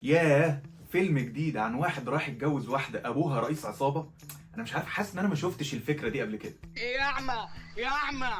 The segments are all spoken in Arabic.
ياه، فيلم جديد عن واحد رايح يتجوز واحدة أبوها رئيس عصابة. أنا مش عارف، حاسس إن أنا ما شفتش الفكرة دي قبل كده. يا أعمى يا أعمى.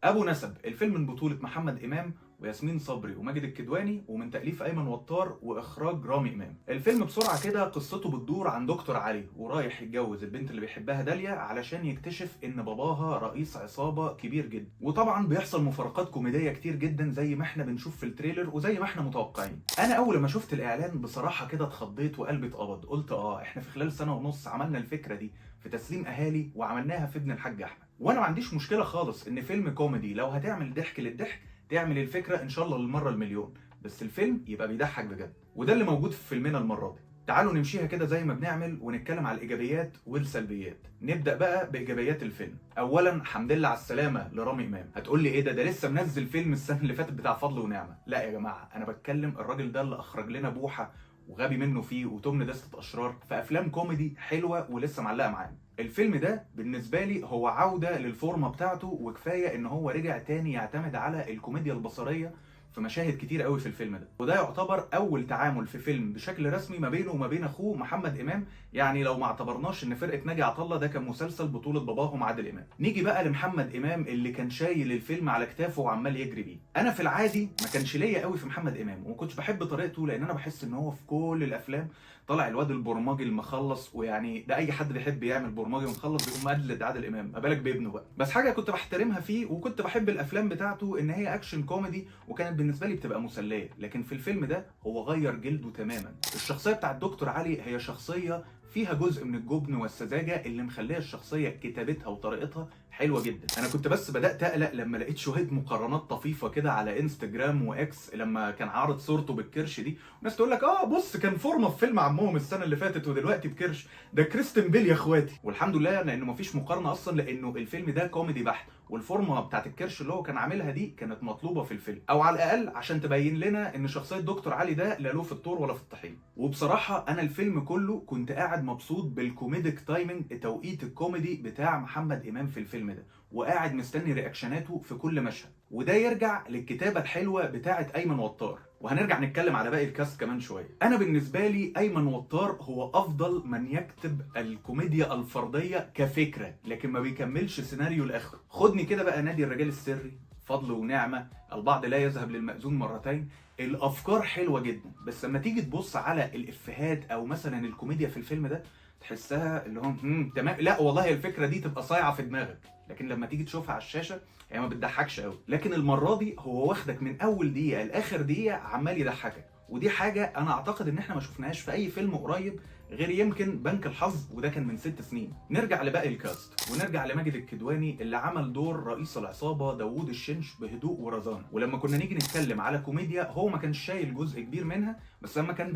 أبو نسب، الفيلم من بطولة محمد إمام وياسمين صبري وماجد الكدواني، ومن تأليف أيمن وطار وإخراج رامي إمام. الفيلم بسرعة كده قصته بتدور عن دكتور علي ورايح يتجوز البنت اللي بيحبها داليا علشان يكتشف إن باباها رئيس عصابة كبير جدا. وطبعا بيحصل مفارقات كوميدية كتير جدا زي ما احنا بنشوف في التريلر وزي ما احنا متوقعين. أنا أول ما شفت الإعلان بصراحة كده اتخضيت وقلبي اتقبض، قلت إحنا في خلال سنة ونص عملنا الفكرة دي في تسليم أهالي وعملناها في ابن الحاج أحمد. وانا ما عنديش مشكله خالص ان فيلم كوميدي لو هتعمل ضحك للضحك تعمل الفكره ان شاء الله للمره المليون، بس الفيلم يبقى بيضحك بجد، وده اللي موجود في فيلمنا المره دي. تعالوا نمشيها كده زي ما بنعمل ونتكلم على الايجابيات والسلبيات. نبدا بقى بايجابيات الفيلم. اولا، حمد لله على السلامه لرامي امام. هتقول لي ايه ده لسه منزل فيلم السنه اللي فاتت بتاع فضل ونعمه. لا يا جماعه، انا بتكلم الراجل ده اللي اخرج لنا بوحه وغبي منه فيه وتمن دستة اشرار، في افلام كوميدي حلوه ولسه معلقه معانا. الفيلم ده بالنسبه لي هو عوده للفورمه بتاعته، وكفايه ان هو رجع تاني يعتمد على الكوميديا البصريه في مشاهد كتير قوي في الفيلم ده. وده يعتبر اول تعامل في فيلم بشكل رسمي ما بينه وما بين اخوه محمد امام، يعني لو ما اعتبرناش ان فرقه ناجي عطا الله ده كان مسلسل بطوله باباهم عادل امام. نيجي بقى لمحمد امام اللي كان شايل الفيلم على كتافه وعمال يجري بيه. انا في العادي ما كانش ليا قوي في محمد امام وما كنتش بحب طريقته، لان انا بحس ان هو في كل الافلام طالع الواد البرمجي المخلص، ويعني ده اي حد بيحب يعمل برمجي ومخلص بيقوم مقلد عادل امام، ما بالك بابنه بقى. بس حاجه كنت بحترمها فيه وكنت بحب الافلام بتاعته ان هي اكشن كوميدي وكانت بالنسبه لي بتبقى مسليه، لكن في الفيلم ده هو غير جلده تماما. الشخصيه بتاعت دكتور علي هي شخصيه فيها جزء من الجبن والسذاجه اللي مخليه الشخصيه كتابتها وطريقتها حلوه جدا. انا كنت بس بدات اقلق لما لقيت شويه مقارنات طفيفه كده على انستجرام واكس لما كان عارض صورته بالكرش دي، وناس تقول لك بص كان فورمه في فيلم عمهم السنه اللي فاتت ودلوقتي بكرش، ده كريستن بيل يا اخواتي. والحمد لله لانه مفيش مقارنه اصلا، لانه الفيلم ده كوميدي بحت، والفورمه بتاعت الكرش اللي هو كان عاملها دي كانت مطلوبه في الفيلم، او على الاقل عشان تبين لنا ان شخصيه دكتور علي ده لا له في الطور ولا في الطحين. وبصراحه انا الفيلم كله كنت قاعد مبسوط بالكوميديك تايمنج، توقيت الكوميدي بتاع محمد امام في الفيلم ده، وقاعد مستني رياكشناته في كل مشهد. وده يرجع للكتابه الحلوه بتاعه ايمن وطار، وهنرجع نتكلم على باقي الكاست كمان شويه. انا بالنسبه لي ايمن وطار هو افضل من يكتب الكوميديا الفرديه كفكره، لكن ما بيكملش سيناريو لاخره. خدني كده بقى نادي الرجال السري، فضل ونعمه، البعض لا يذهب للمأذون مرتين. الافكار حلوه جدا، بس لما تيجي تبص على الافيهات او مثلا الكوميديا في الفيلم ده تحسها اللي هو تمام، لا والله الفكره دي تبقى صايعه في دماغك، لكن لما تيجي تشوفها على الشاشه هي ما بتضحكش قوي. لكن المره دي هو واخدك من اول دقيقه لاخر دقيقه عمال يضحكك، ودي حاجه انا اعتقد ان احنا ما شفناهاش في اي فيلم قريب غير يمكن بنك الحظ، وده كان من 6 سنين. نرجع لباقي الكاست ونرجع لماجد الكدواني اللي عمل دور رئيس العصابه داوود الشنش بهدوء ورزانه. ولما كنا نيجي نتكلم على كوميديا هو ما كانش شايل جزء كبير منها، بس لما كان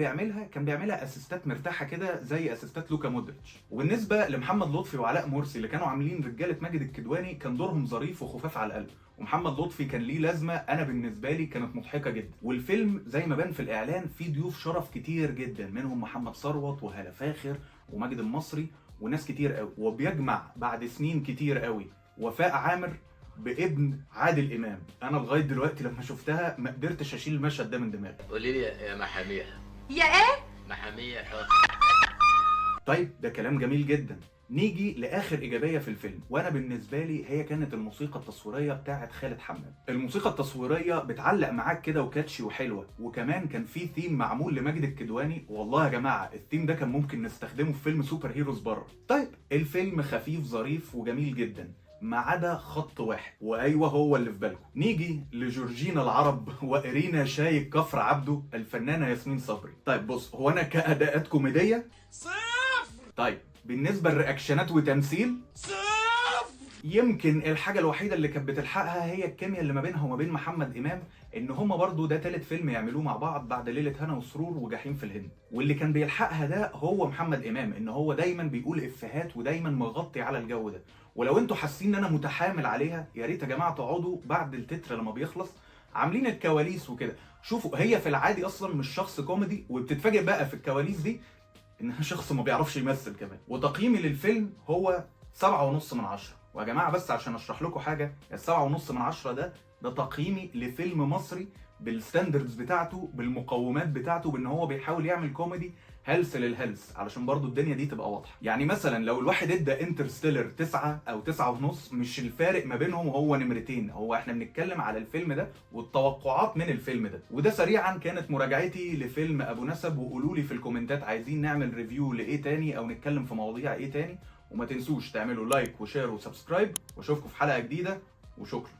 بيعملها اسيستات مرتاحه كده زي اسيستات لوكا مودريتش. وبالنسبه لمحمد لطفي وعلاء مرسي اللي كانوا عاملين رجاله ماجد الكدواني كان دورهم ظريف وخفاف على القلب، ومحمد لطفي كان ليه لازمه انا بالنسبه لي كانت مضحكه جدا. والفيلم زي ما بان في الاعلان فيه ضيوف شرف كتير جدا، منهم محمد ثروت وهالة فاخر وماجد المصري وناس كتير قوي، وبيجمع بعد سنين كتير قوي وفاء عامر بابن عادل امام. انا لغايه دلوقتي لما شفتها ما قدرتش اشيل المشهد ده من دماغي. قولي لي يا محامية. يا ايه؟ محامية طيب ده كلام جميل جدا. نيجي لاخر ايجابيه في الفيلم، وانا بالنسبه لي هي كانت الموسيقى التصويريه بتاعه خالد حماد. الموسيقى التصويريه بتعلق معاك كده وكاتشي وحلوه، وكمان كان في ثيم معمول لماجد الكدواني. والله يا جماعه الثيم ده كان ممكن نستخدمه في فيلم سوبر هيروز بره. طيب الفيلم خفيف ظريف وجميل جدا ما عدا خط واحد، وايوه هو اللي في بالكم. نيجي لجورجينا العرب وإرينا شايك كفر عبده الفنانه ياسمين صبري. طيب بص، هو انا كاداءات كوميديه طيب بالنسبه للرياكشنات وتمثيل يمكن الحاجه الوحيده اللي كانت بتلحقها هي الكيمياء اللي ما بينها وما بين محمد امام، ان هما برضو ده تالت فيلم يعملوه مع بعض بعد ليله هنا وسرور وجحيم في الهند. واللي كان بيلحقها ده هو محمد امام، ان هو دايما بيقول افيهات ودايما مغطي على الجو ده. ولو انتوا حاسين ان انا متحامل عليها يا ريت يا جماعه تقعدوا بعد التتر لما بيخلص عاملين الكواليس وكده، شوفوا هي في العادي اصلا مش شخص كوميدي، وبتتفاجئ بقى في الكواليس دي انها شخص ما بيعرفش يمثل كمان. وتقييمي للفيلم هو 7.5 من 10. ويا جماعه بس عشان اشرح لكم حاجه، ال7.5 ده تقييمي لفيلم مصري بالستاندردز بتاعته، بالمقومات بتاعته، بان هو بيحاول يعمل كوميدي هلس للهلس، علشان برضو الدنيا دي تبقى واضحه. يعني مثلا لو الواحد ادى انترستيلر 9 او 9.5، مش الفارق ما بينهم هو نمرتين، هو احنا بنتكلم على الفيلم ده والتوقعات من الفيلم ده. وده سريعا كانت مراجعتي لفيلم ابو نسب، وقولوا لي في الكومنتات عايزين نعمل ريفيو لايه تاني او نتكلم في مواضيع ايه تاني، وما تنسوش تعملوا لايك وشير وسبسكرايب، واشوفكم في حلقه جديده، وشكرا.